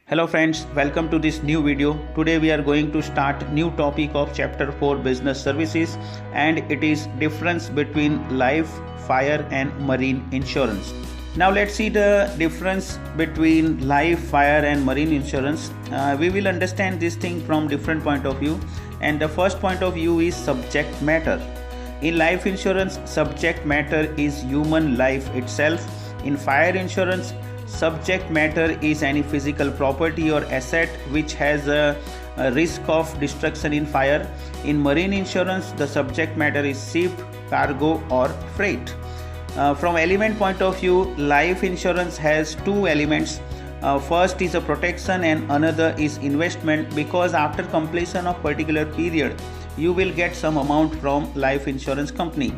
Hello friends, welcome to this new video. Today we are going to start new topic of chapter 4 business services, and it is difference between life, fire and marine insurance. Now let's see the difference between life, fire and marine insurance. We will understand this thing from different point of view, and the first point of view is subject matter. In life insurance, subject matter is human life itself. In fire insurance, subject matter is any physical property or asset which has a risk of destruction in fire. In marine insurance, the subject matter is ship, cargo or freight. From element point of view, life insurance has two elements. First is a protection and another is investment, because after completion of particular period you will get some amount from life insurance company.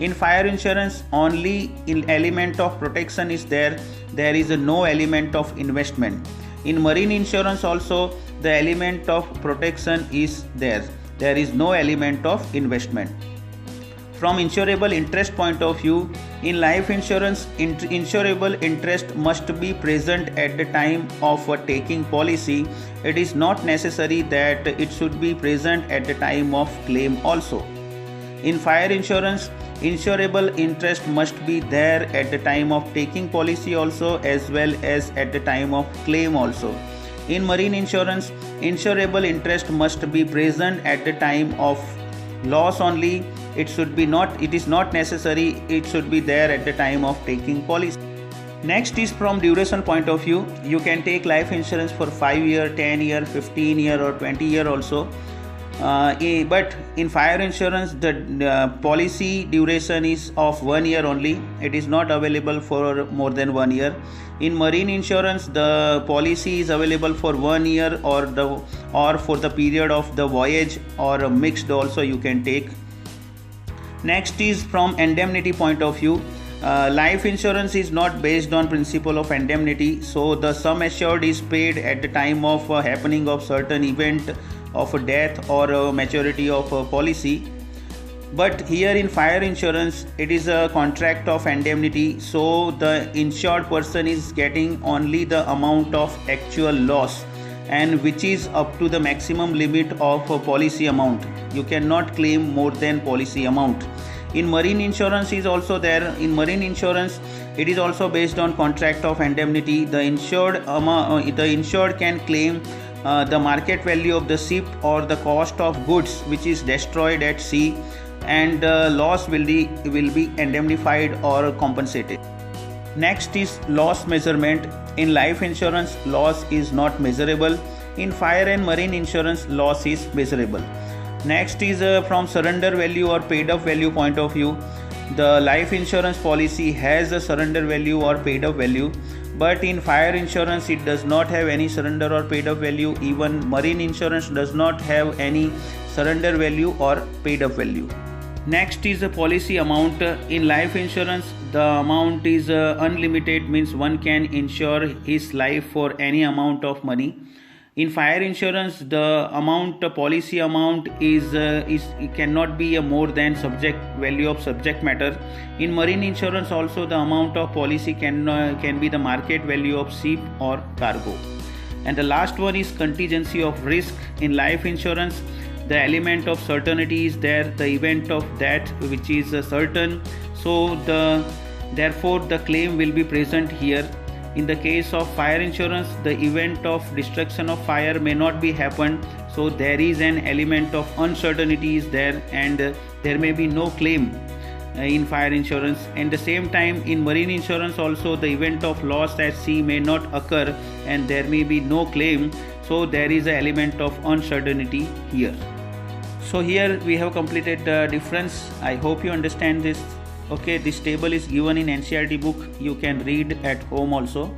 In fire insurance, only in element of protection is there is no element of investment. In marine insurance also the element of protection is there is no element of investment. From insurable interest point of view, in life insurance, insurable interest must be present at the time of taking policy. It is not necessary that it should be present at the time of claim also. In fire insurance, insurable interest must be there at the time of taking policy also, as well as at the time of claim also. In marine insurance, insurable interest must be present at the time of loss only. It is not necessary it should be there at the time of taking policy. Next is from duration point of view. You can take life insurance for 5 year, 10 year, 15 year or 20 year also. But in fire insurance the policy duration is of 1 year only. It is not available for more than 1 year. In marine insurance the policy is available for 1 year or for the period of the voyage, or mixed also you can take. Next is from indemnity point of view. Life insurance is not based on principle of indemnity, so the sum assured is paid at the time of happening of certain event of a death or a maturity of a policy. But here in fire insurance it is a contract of indemnity, so the insured person is getting only the amount of actual loss, and which is up to the maximum limit of a policy amount. You cannot claim more than policy amount. In marine insurance is also there. In marine insurance it is also based on contract of indemnity. The insured can claim the market value of the ship or the cost of goods which is destroyed at sea, and loss will be indemnified or compensated. Next is loss measurement. In life insurance loss is not measurable. In fire and marine insurance loss is measurable. Next is from surrender value or paid up value point of view. The life insurance policy has a surrender value or paid up value, but in fire insurance it does not have any surrender or paid up value. Even marine insurance does not have any surrender value or paid up value. Next is the policy amount. In life insurance the amount is unlimited, means one can insure his life for any amount of money. In fire insurance the policy amount is cannot be more than subject value of subject matter. In marine insurance also the amount of policy can be the market value of ship or cargo. And the last one is contingency of risk. In life insurance the element of certainty is there, the event of that which is certain, so therefore the claim will be present here. In the case of fire insurance the event of destruction of fire may not be happened, so there is an element of uncertainty is there, and there may be no claim in fire insurance. And the same time in marine insurance also the event of loss at sea may not occur and there may be no claim, so there is an element of uncertainty here. So here we have completed the difference. I hope you understand this. Okay, this table is given in NCERT book. You can read at home also.